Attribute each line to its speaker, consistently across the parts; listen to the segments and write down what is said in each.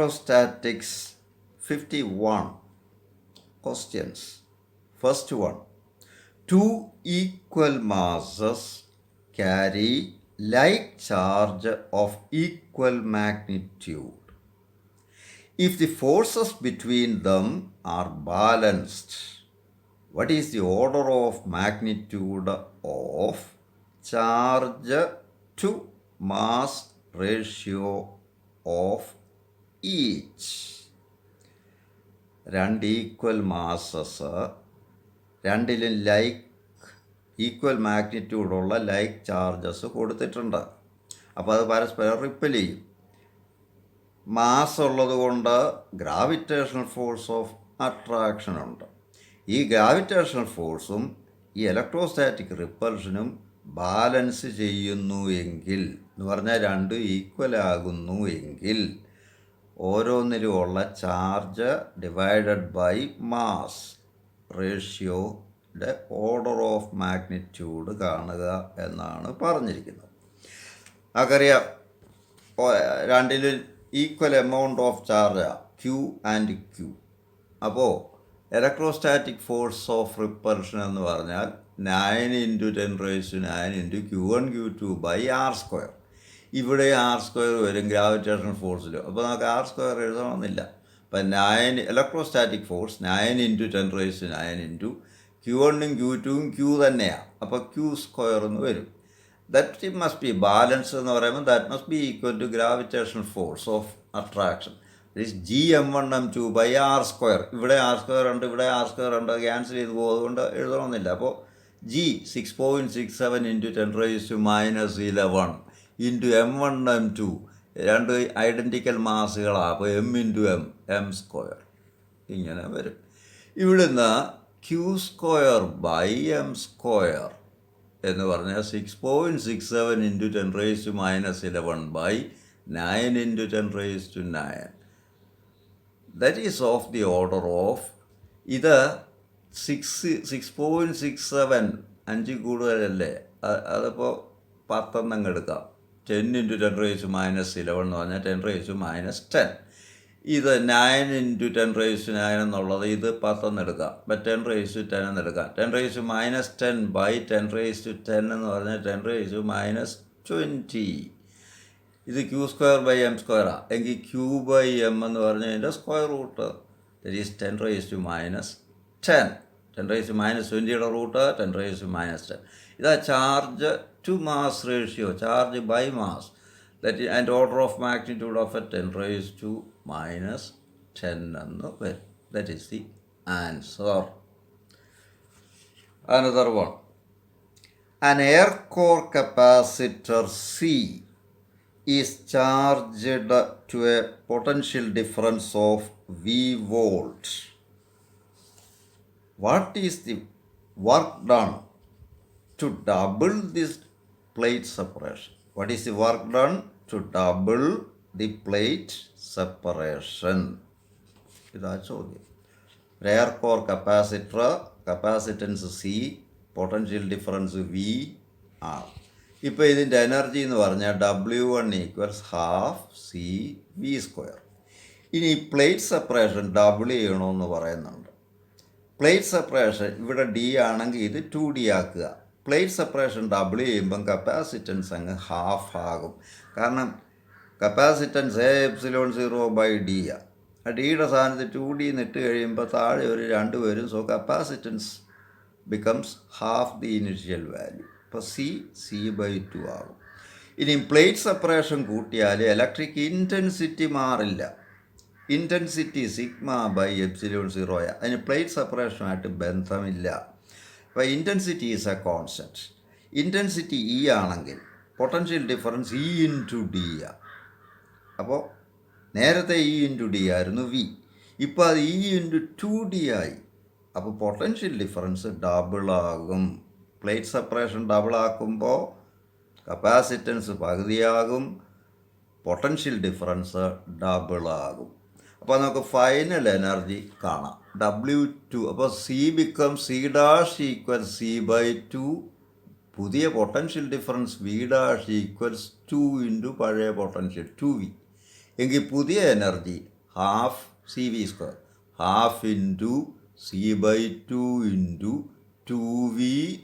Speaker 1: Electrostatics 51 questions. First one. Two equal masses carry like charge of equal magnitude. If the forces between them are balanced, what is the order of magnitude of charge to mass ratio of each? രണ്ട് equal masses രണ്ടിലും equal മാഗ്നിറ്റ്യൂഡുള്ള like charges കൊടുത്തിട്ടുണ്ട്. അപ്പോൾ അത് പരസ്പരം ripple ചെയ്യും. Mass ഉള്ളത് കൊണ്ട് gravitational force of attraction ഉണ്ട്. ഈ ഗ്രാവിറ്റേഷണൽ ഫോഴ്സും ഈ ഇലക്ട്രോസ്റ്റാറ്റിക് റിപ്പൽഷനും ബാലൻസ് ചെയ്യുന്നു എങ്കിൽ എന്ന് പറഞ്ഞാൽ രണ്ടും ഈക്വൽ ആകുന്നു എങ്കിൽ ഓരോന്നിലുമുള്ള ചാർജ് ഡിവൈഡഡ് ബൈ മാസ് റേഷ്യോയുടെ ഓർഡർ ഓഫ് മാഗ്നിറ്റ്യൂഡ് കാണുക എന്നാണ് പറഞ്ഞിരിക്കുന്നത്. നമുക്കറിയാം രണ്ടിലും equal amount of charge Q and Q. അപ്പോൾ ഇലക്ട്രോസ്റ്റാറ്റിക് ഫോഴ്സ് ഓഫ് റിപ്പൽഷൻ എന്ന് പറഞ്ഞാൽ 9 × 10⁹ Q1 Q2 ബൈ r². ഇവിടെ r² വരും ഗ്രാവിറ്റേഷണൽ ഫോഴ്സിലും. അപ്പോൾ നമുക്ക് r² എഴുതണമെന്നില്ല. അപ്പം electrostatic force 9 × 10⁹ Q1 Q2 Q തന്നെയാണ്. അപ്പോൾ Q² എന്ന് വരും. ദാറ്റ് മസ്റ്റ് ബി ബാലൻസ് എന്ന് പറയുമ്പോൾ that must be equal to gravitational force of attraction. It Gm1m2 by r². ഇവിടെ r² ഉണ്ട്, ഇവിടെ r² ഉണ്ട്, ക്യാൻസൽ ചെയ്ത് പോകുന്നതുകൊണ്ട് എഴുതണമെന്നില്ല. അപ്പോൾ G 6.67 × 10⁻11 ഇൻറ്റു m1m2 രണ്ട് ഐഡൻറ്റിക്കൽ മാസുകളാണ്. അപ്പോൾ m × m² ഇങ്ങനെ വരും. ഇവിടുന്ന് Q² ബൈ m² എന്ന് പറഞ്ഞാൽ 6.67 × 10⁻11 by 9 × 10⁹. That is of the order of ഇത് 6.67 5 കൂടുതലല്ലേ, അതിപ്പോൾ 10 എന്നങ്ങ് എടുക്കാം. 10 × 10⁻11 എന്ന് പറഞ്ഞാൽ 10⁻10. ഇത് 9 × 10⁻9 എന്നുള്ളത് ഇത് 10 എന്നെടുക്കാം. അപ്പം 10⁻10 എന്നെടുക്കാം. 10⁻10 ബൈ 10⁻10 എന്ന് പറഞ്ഞാൽ 10⁻20. ഇത് Q² ബൈ m² എങ്കിൽ Q ബൈ m എന്ന് പറഞ്ഞാൽ അതിൻ്റെ സ്ക്വയർ റൂട്ട്. That is 10⁻10. 10⁻20യുടെ റൂട്ട് 10⁻10. ഇതാ charge to mass ratio, charge by mass. That and order of magnitude of 10⁻10 എന്ന് വരും. That is the answer. Another one. An air core capacitor C is charged to a potential difference of V volt. What is the work done to double this plate separation? What is the work done to double the plate separation? ഇതാ ചോദ്യം. Air core capacitor, capacitance C, potential difference V ആണ്. ഇപ്പോൾ ഇതിൻ്റെ energy എന്ന് പറഞ്ഞാൽ W1 = ½ CV². ഇനി plate separation double ചെയ്യണമെന്ന് പറയുന്നുണ്ട്. പ്ലേറ്റ് സെപ്പറേഷൻ ഇവിടെ D ആണെങ്കിൽ ഇത് 2D ആക്കുക. പ്ലേറ്റ് സെപ്പറേഷൻ ഡബിൾ ചെയ്യുമ്പം കപ്പാസിറ്റൻസ് അങ്ങ് ഹാഫ് ആകും. കാരണം കപ്പാസിറ്റൻസ് A ε0/D ആണ്. ആ ഡിയുടെ സ്ഥാനത്ത് 2D ഇട്ട് കഴിയുമ്പോൾ താഴെ ഒരു 2 വരും. So capacitance becomes half the initial value. അപ്പോൾ C/2 ആകും. ഇനി പ്ലേറ്റ് സെപ്പറേഷൻ കൂട്ടിയാൽ ഇലക്ട്രിക് ഇൻറ്റൻസിറ്റി മാറില്ല. ഇൻറ്റൻസിറ്റി σ/ε0. അതിന് പ്ലേറ്റ് സെപ്പറേഷനുമായിട്ട് ബന്ധമില്ല. അപ്പോൾ intensity is A constant. Intensity E ആണെങ്കിൽ പൊട്ടൻഷ്യൽ ഡിഫറൻസ് E × D ആണ്. അപ്പോൾ നേരത്തെ E × D ആയിരുന്നു V. ഇപ്പോൾ അത് E × 2D ആയി. അപ്പോൾ പൊട്ടൻഷ്യൽ ഡിഫറൻസ് ഡബിളാകും. പ്ലേറ്റ് സെപ്പറേഷൻ ഡബിളാക്കുമ്പോൾ കപ്പാസിറ്റൻസ് പകുതിയാകും, പൊട്ടൻഷ്യൽ ഡിഫറൻസ് ഡബിളാകും. അപ്പോൾ നമുക്ക് ഫൈനൽ എനർജി കാണാം. W2. അപ്പോൾ C ബിക്കം C' = C/2. പുതിയ പൊട്ടൻഷ്യൽ ഡിഫറൻസ് V' = 2 × പഴയ പൊട്ടൻഷ്യൽ 2V. എങ്കിൽ പുതിയ energy half CV square. Half into C by 2 into 2V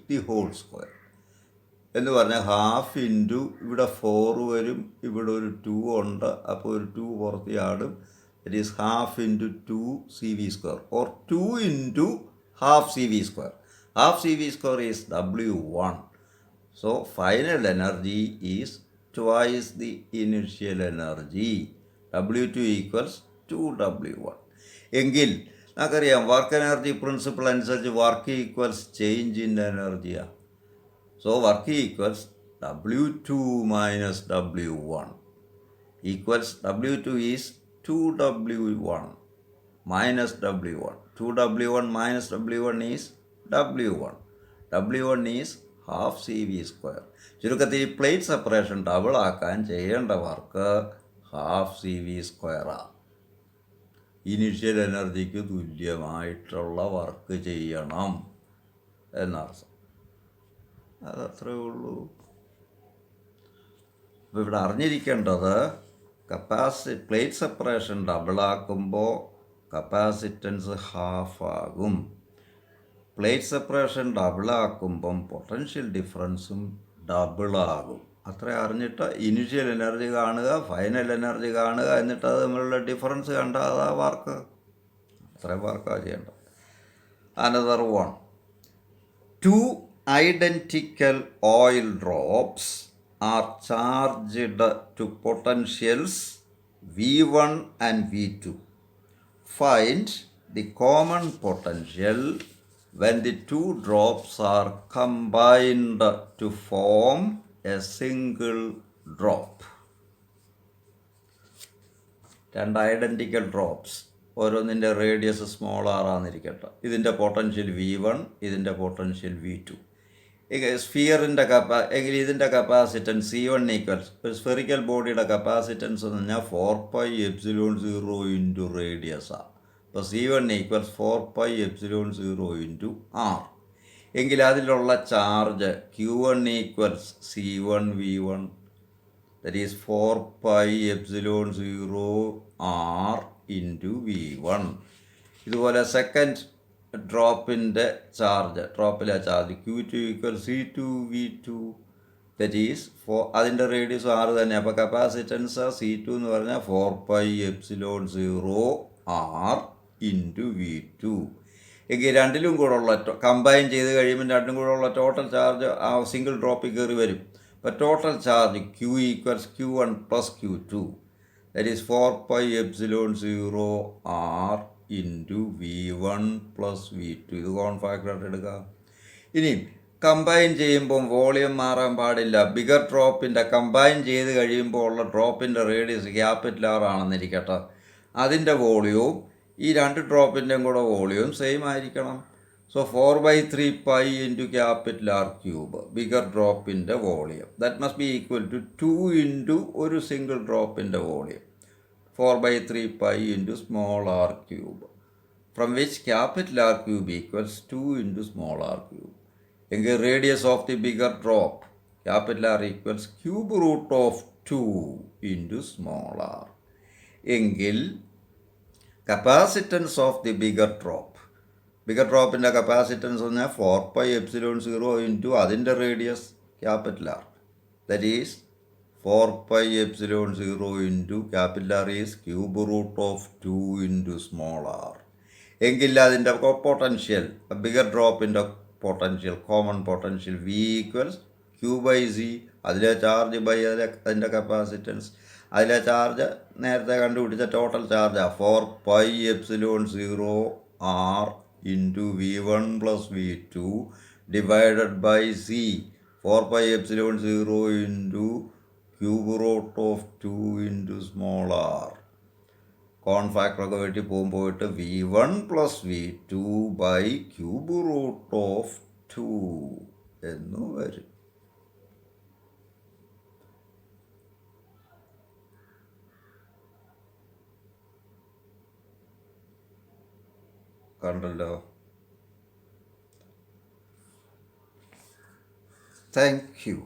Speaker 1: the whole square. എന്ന് പറഞ്ഞാൽ ഹാഫ് ഇൻറ്റു ഇവിടെ 4 വരും, ഇവിടെ ഒരു 2 ഉണ്ട്, അപ്പോൾ ഒരു 2 പുറത്ത് ചാടും. It is half into 2 CV square or 2 into half CV square. Half CV square is W1. So final energy is twice the initial energy. W2 equals 2W1. എങ്കിൽ നമുക്കറിയാം വർക്ക് എനർജി പ്രിൻസിപ്പിൾ അനുസരിച്ച് വർക്ക് ഈക്വൽസ് ചേഞ്ച് ഇൻ എനർജിയാണ്. So work equals W2 minus W1 equals W2 is 2W1 minus W1. 2W1 minus W1 is W1. W1 is half CV square. ചുരുക്കത്തിൽ plate separation double ആക്കാൻ ചെയ്യേണ്ട work half CV സ്ക്വയറാണ്. Initial എനർജിക്ക് തുല്യമായിട്ടുള്ള work ചെയ്യണം എന്നർത്ഥം. അതത്രേ ഉള്ളൂ. അപ്പോൾ ഇവിടെ അറിഞ്ഞിരിക്കേണ്ടത് പ്ലേറ്റ് സെപ്പറേഷൻ ഡബിളാക്കുമ്പോൾ കപ്പാസിറ്റൻസ് ഹാഫാകും. പ്ലേറ്റ് സെപ്പറേഷൻ ഡബിളാക്കുമ്പം പൊട്ടൻഷ്യൽ ഡിഫറൻസും ഡബിളാകും. അത്ര അറിഞ്ഞിട്ട് ഇനിഷ്യൽ എനർജി കാണുക, ഫൈനൽ എനർജി കാണുക, എന്നിട്ട് അത് തമ്മിലുള്ള ഡിഫറൻസ് കണ്ടാൽ അതാ വർക്ക്. അത്രയും വർക്കാണ് ചെയ്യേണ്ടത്. Another one, 2 identical oil drops are charged to potentials V1 and V2. Find the common potential when the 2 drops are combined to form a single drop. 2 identical drops, ഓരോന്നിൻ്റെ റേഡിയസ് സ്മോൾ ആറാന്നിരിക്കട്ടെ. ഇതിൻ്റെ potential V1, ഇതിൻ്റെ potential V2. സ്ഫിയറിൻ്റെ എങ്കിൽ ഇതിൻ്റെ capacitance C1 equals, ഒരു spherical ബോഡിയുടെ capacitance എന്ന് പറഞ്ഞാൽ 4πε0 ഇൻറ്റു റേഡിയസാണ്. അപ്പോൾ C1 ഈക്വൽസ് 4πε0 ഇൻറ്റു R. എങ്കിൽ അതിലുള്ള ചാർജ് Q1 equals C1 V1, that is 4πε0 R into V1. ഇതുപോലെ സെക്കൻഡ് ഡ്രോപ്പിലെ charge Q2 equal C2 V2, that is അതിൻ്റെ റേഡിയസ് 6 തന്നെ. അപ്പോൾ കപ്പാസിറ്റൻസ് C2 എന്ന് പറഞ്ഞാൽ 4πε0 R ഇൻറ്റു V2. എങ്കിൽ രണ്ടിലും കൂടെ ഉള്ള കമ്പൈൻ ചെയ്ത് കഴിയുമ്പോൾ രണ്ടും കൂടെ ഉള്ള ടോട്ടൽ ചാർജ് ആ സിംഗിൾ ഡ്രോപ്പിൽ കയറി വരും. അപ്പോൾ total charge Q equals Q1 plus Q2, that is 4πε0 R into V1 plus V2. ഇത് കോൺഫാക്ടറായിട്ട് എടുക്കാം. ഇനി കമ്പൈൻ ചെയ്യുമ്പം വോളിയം മാറാൻ പാടില്ല. ബിഗർ ഡ്രോപ്പിൻ്റെ കമ്പൈൻ ചെയ്ത് കഴിയുമ്പോൾ ഉള്ള ഡ്രോപ്പിൻ്റെ റേഡിയസ് ക്യാപിറ്റൽ R ആണെന്നിരിക്കട്ടെ. അതിൻ്റെ വോളിയവും ഈ രണ്ട് ഡ്രോപ്പിൻ്റെയും കൂടെ വോളിയവും സെയിം ആയിരിക്കണം. So 4/3π into capital R cube bigger ഡ്രോപ്പിൻ്റെ volume. That must be equal to 2 into ഒരു സിംഗിൾ ഡ്രോപ്പിൻ്റെ volume, 4/3π into small r cube, from which capital R cube equals 2 into small r cube. എങ്കിൽ radius of the bigger drop capital R equals cube root of 2 into small r. എങ്കിൽ capacitance of the bigger ഡ്രോപ്പിൻ്റെ capacitance പറഞ്ഞാൽ 4πε0 into അതിൻ്റെ radius capital R, that is 4πε0 into capital R is cube root of 2 into small r. എങ്കിൽ അതിൻ്റെ potential, bigger ഡ്രോപ്പിൻ്റെ potential, common potential V equals Q/C, അതിലെ charge by അതിൻ്റെ capacitance. അതിലെ charge നേരത്തെ കണ്ടുപിടിച്ച ടോട്ടൽ ചാർജാണ് 4πε0 R into V1 plus V2 divided by C, 4πε0 into cube root of 2 into small r. കോൺഫാക്ടറൊക്കെ വെട്ടി പോയിട്ട് V1 plus V2 by cube root of 2 എന്ന് വരും. കണ്ടല്ലോ. Thank you.